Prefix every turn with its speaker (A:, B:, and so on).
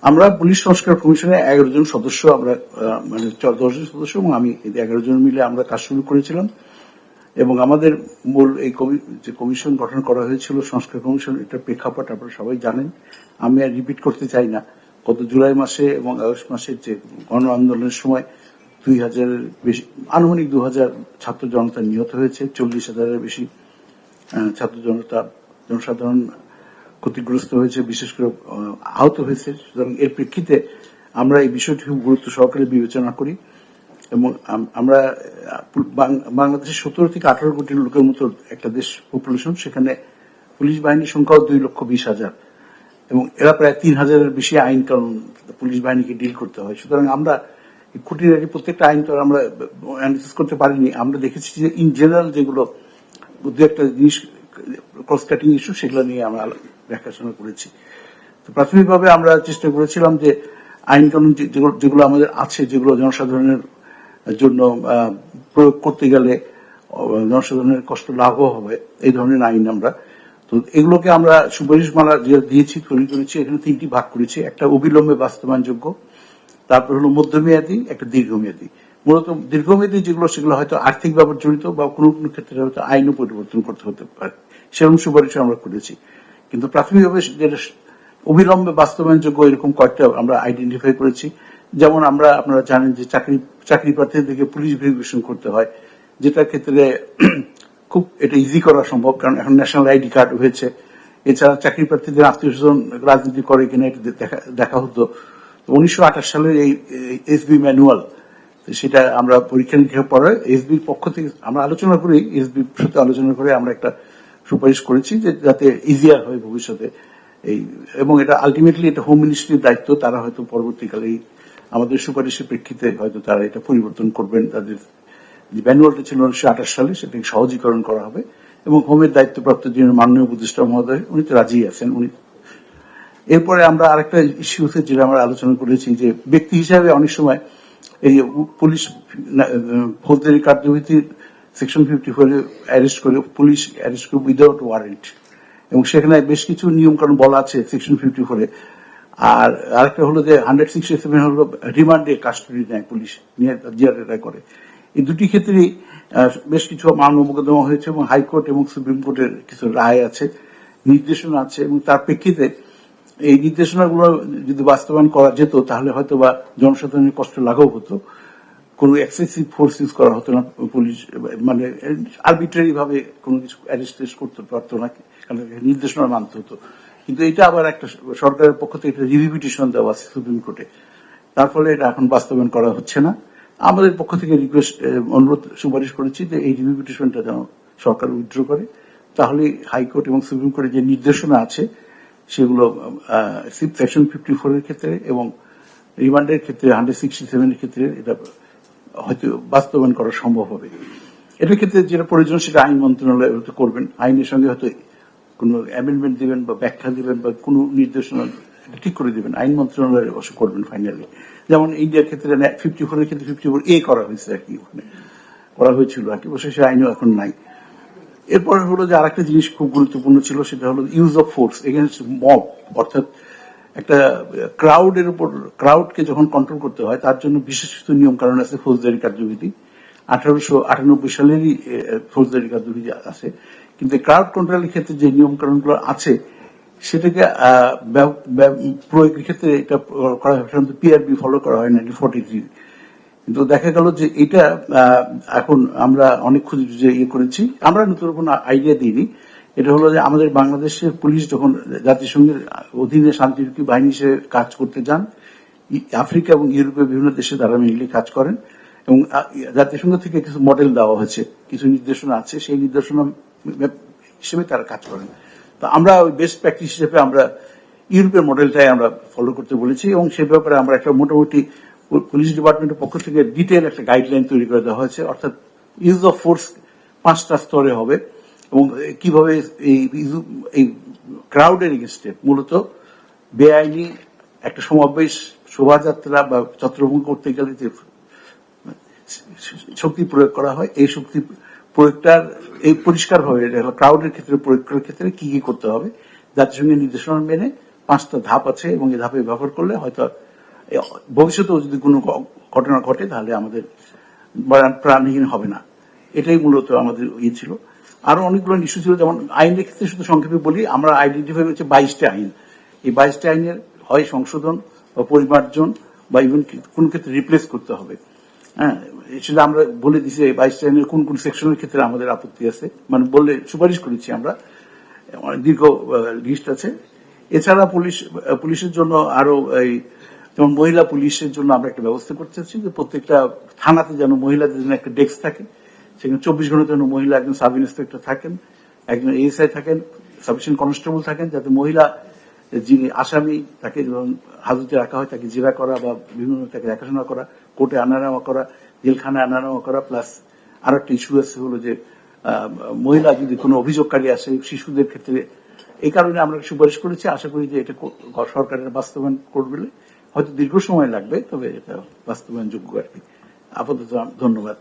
A: আমরা পুলিশ সংস্কার কমিশনের 11 জন সদস্য, আমরা মানে 10 জন সদস্য এবং আমি 11 জন মিলে আমরা কাজ শুরু করেছিলাম। এবং আমাদের মূল এই যে কমিশন গঠন করা হয়েছিল সংস্কার কমিশন, এটা প্রেক্ষাপট আপনারা সবাই জানেন, আমি আর রিপিট করতে চাই না। গত জুলাই মাসে এবং আগস্ট মাসের যে গণ আন্দোলনের সময় 2000-এর বেশি, আনুমানিক 2000 ছাত্র জনতা নিহত হয়েছে, 40,000-এর বেশি ছাত্র জনসাধারণ ক্ষতিগ্রস্ত হয়েছে, বিশেষ করে আহত হয়েছে। সুতরাং এর প্রেক্ষিতে আমরা এই বিষয়টি খুব গুরুত্ব সহকারে বিবেচনা করি এবং আমরা বাংলাদেশের 17 থেকে 18 কোটি লোকের মতো একটা দেশ পপুলেশন, সেখানে পুলিশ বাহিনীর সংখ্যাও 2,20,000 এবং এরা প্রায় 3,000-এর বেশি আইন কানুন পুলিশ বাহিনীকে ডিল করতে হয়। সুতরাং আমরা খুঁটিনাটি প্রত্যেকটা আইন তো আমরা অ্যানালাইসিস করতে পারিনি। আমরা দেখেছি যে ইন জেনারেল যেগুলো দু একটা জিনিস ক্রস কাটিং ইস্যু, সেগুলো নিয়ে আমরা দেখাশোনা করেছি। তো প্রাথমিকভাবে আমরা চেষ্টা করেছিলাম যে আইন কানুন যেগুলো আমাদের আছে, যেগুলো জনসাধারণের জন্য প্রয়োগ করতে গেলে জনসাধারণের কষ্ট লাভও হবে, এই ধরনের আইন আমরা, তো এগুলোকে আমরা সুপারিশমালা দিয়েছি, তৈরি করেছি। এখানে 3টি ভাগ করেছি, একটা অবিলম্বে বাস্তবায়নযোগ্য, তারপর হলো মধ্যমেয়াদী, একটা দীর্ঘমেয়াদী। মূলত দীর্ঘমেয়াদী যেগুলো, সেগুলো হয়তো আর্থিক ব্যাপার জড়িত বা কোনো কোনো ক্ষেত্রে হয়তো আইনও পরিবর্তন করতে হতে পারে, সেরকম সুপারিশ আমরা করেছি। কিন্তু প্রাথমিকভাবে যেটা অবিলম্বে বাস্তবায়নযোগ্য, এরকম কয়েকটা আমরা আইডেন্টিফাই করেছি। যেমন আপনারা জানেন যে চাকরি প্রার্থীদেরকে পুলিশ ভেরিফিকেশন করতে হয়, যেটার ক্ষেত্রে খুব এটা ইজি করা সম্ভব, কারণ এখন ন্যাশনাল আইডি কার্ড হয়েছে। এছাড়া চাকরি প্রার্থীদের আত্মীয় স্বজন রাজনীতি করে কিনা এটা দেখা হতো। 1928 সালের এই এসবি ম্যানুয়াল, সেটা আমরা পরীক্ষা নিরীক্ষার পরে এসবির পক্ষ থেকে আমরা আলোচনা করি, এসবির সাথে আলোচনা করে আমরা একটা সুপারিশ করেছি যে যাতে ইজিয়ার হয় ভবিষ্যতে এই, এবং এটা আলটিমেটলি এটা হোম মিনিস্ট্রির দায়িত্ব। তারা হয়তো পরবর্তীকালে আমাদের সুপারিশের প্রেক্ষিতে হয়তো তারা এটা পরিবর্তন করবেন। তাদের যে ম্যানুয়ালটা ছিল 1928 সালে, সেটাকে সহজীকরণ করা হবে এবং হোমের দায়িত্বপ্রাপ্ত যিনি মাননীয় উপদেষ্টা মহোদয়, উনি তো রাজি আছেন। উনি এরপরে আমরা আরেকটা ইস্যু হচ্ছে যেটা আমরা আলোচনা করেছি, যে ব্যক্তি হিসাবে অনেক সময় এই পুলিশ ফৌজদারি কার্যবিধির সেকশন 54 অ্যারেস্ট করে, পুলিশ অ্যারেস্ট করে উইদাউট ওয়ারেন্ট, এবং সেখানে বেশ কিছু নিয়ম কানুন বলা আছে সেকশন 54-এ। আর আরেকটা হলো যে 167 হলো রিমান্ডে কাস্টডি নেয় পুলিশ, নিয়ে জিয়ারটা করে। এই দুটি ক্ষেত্রেই বেশ কিছু মামলা মোকদ্দমা হয়েছে এবং হাইকোর্ট এবং সুপ্রিম কোর্টের কিছু রায় আছে, নির্দেশনা আছে, এবং তার প্রেক্ষিতে এই নির্দেশনাগুলো যদি বাস্তবায়ন করা যেত তাহলে হয়তো বা জনসাধারণের কষ্ট লাঘব হতো, কোনো এক্সেসিভ ফোর্স ইউজ করা হতো না, পুলিশ মানে আরবিট্রারি ভাবে কোনো কিছু অ্যারেস্ট করতে পারতো না, কারণ নির্দেশনা মানতে হতো। কিন্তু এটা আবার একটা সরকারের পক্ষ থেকে একটা রিভিউ পিটিশন দেওয়া আছে সুপ্রিম কোর্টে, তার ফলে এটা এখন বাস্তবায়ন করা হচ্ছে না। আমাদের পক্ষ থেকে রিকোয়েস্ট, অনুরোধ, সুপারিশ করেছি যে এই রিভিউ পিটিশনটা যেন সরকার উইথড্র করে, তাহলে হাইকোর্ট এবং সুপ্রিম কোর্টের যে নির্দেশনা আছে সেগুলো সেকশন 54-এর ক্ষেত্রে এবং রিমান্ডের ক্ষেত্রে 167-এর ক্ষেত্রে এটা হয়তো বাস্তবায়ন করা সম্ভব হবে। এটার ক্ষেত্রে যেটা প্রয়োজন সেটা আইন মন্ত্রণালয় হয়তো করবেন, আইনের সঙ্গে হয়তো কোনো অ্যামেন্ডমেন্ট দিবেন বা ব্যাখ্যা দিবেন বা কোনো নির্দেশনা ঠিক করে দিবেন, আইন মন্ত্রণালয় অবশ্য করবেন ফাইনালি। যেমন ইন্ডিয়ার ক্ষেত্রে 54-এর ক্ষেত্রে 54A করা হয়েছে আর কি, ওখানে করা হয়েছিল আর কি, অবশ্য সে আইনও এখন নাই। এরপরে হলো যে আরেকটা জিনিস খুব গুরুত্বপূর্ণ ছিল, সেটা হলো use of force against mob, অর্থাৎ একটা ক্রাউডের উপর, ক্রাউডকে যখন কন্ট্রোল করতে হয় তার জন্য বিশেষ কিছু নিয়ম কানুন আছে, ফৌজদারি কার্যবিধি 1898 সালেরই ফৌজদারি কার্যবিধি আছে। কিন্তু ক্রাউড কন্ট্রোলের ক্ষেত্রে যে নিয়ম কানুনগুলো আছে সেটাকে প্রয়োগের ক্ষেত্রে এটা করা হয়, সাধারণত পিআরবি ফলো করা হয় 1943। কিন্তু দেখা গেল যে এটা এখন আমরা অনেক খুঁজে করেছি, আমরা নতুন কোনো আইডিয়া দিইনি। এটা হলো যে আমাদের বাংলাদেশের পুলিশ যখন জাতিসংঘের অধীনে শান্তিরক্ষী বাহিনী হিসেবে কাজ করতে যান, আফ্রিকা এবং ইউরোপের বিভিন্ন দেশে তারা মিলে কাজ করেন, এবং জাতিসংঘ থেকে কিছু মডেল দেওয়া হয়েছে, কিছু নির্দেশনা আছে, সেই নির্দেশনা হিসেবে তারা কাজ করেন। তো আমরা ওই বেস্ট প্র্যাকটিস হিসেবে আমরা ইউরোপের মডেলটাই আমরা ফলো করতে বলেছি, এবং সে ব্যাপারে আমরা একটা মোটামুটি পুলিশ ডিপার্টমেন্টের পক্ষ থেকে ডিটেইল একটা গাইডলাইন তৈরি করে দেওয়া হয়েছে, অর্থাৎ ইউজ অফ ফোর্স 5টা স্তরে হবে, এবং কিভাবে এই ক্রাউডের এগেইনস্টে, মূলত বেআইনি একটা সমাবেশ, শোভাযাত্রা বা ছত্রভঙ্গ করতে গেলে যে শক্তি প্রয়োগ করা হয়, এই শক্তি প্রয়োগটার এই পরিষ্কার ভাবে ক্রাউডের ক্ষেত্রে প্রয়োগ করার ক্ষেত্রে কি কি করতে হবে, জাতিসংঘের নির্দেশনা মেনে 5টা ধাপ আছে এবং এই ধাপে ব্যবহার করলে হয়তো ভবিষ্যতেও যদি কোনো ঘটনা ঘটে তাহলে আমাদের প্রাণহীন হবে না। এটাই মূলত আমাদের ইয়ে ছিল। আরো অনেকগুলো ইস্যু ছিল, যেমন আইনের ক্ষেত্রে শুধু সংক্ষেপে বলি, আমরা আইডেন্টিফাই হচ্ছে 22টা আইন। এই 22টা আইনের হয় সংশোধন বা পরিমার্জন বা ইভেন কোন ক্ষেত্রে রিপ্লেস করতে হবে। হ্যাঁ, সেটা আমরা বলে দিচ্ছি এই 22টা আইনের কোন কোন সেকশনের ক্ষেত্রে আমাদের আপত্তি আছে, মানে বললে সুপারিশ করেছি আমরা, দীর্ঘ লিস্ট আছে। এছাড়া পুলিশের জন্য আরো এই যেমন মহিলা পুলিশের জন্য আমরা একটা ব্যবস্থা করতে চাচ্ছি যে প্রত্যেকটা থানাতে যেন মহিলাদের জন্য একটা ডেস্ক থাকে, সেখানে 24 ঘন্টার জন্য মহিলা একজন সাব ইন্সপেক্টর থাকেন, একজন এএসআই থাকেন, সাবস্টেশন কনস্টেবল থাকেন, যাতে মহিলা যিনি আসামি তাকে যখন হাজতে রাখা হয় তাকে জেরা করা বা বিভিন্ন তাকে দেখাশোনা করা, কোর্টে আনা নেওয়া করা, জেলখানায় আনা নেওয়া করা। প্লাস আর একটা ইস্যু আছে হলো যে মহিলা যদি কোনো অভিযোগকারী আসে শিশুদের ক্ষেত্রে, এই কারণে আমরা সুপারিশ করেছি। আশা করি যে এটা সরকারের বাস্তবায়ন করবে, হয়তো দীর্ঘ সময় লাগবে, তবে এটা বাস্তবায়নযোগ্য আর কি। আপাতত ধন্যবাদ।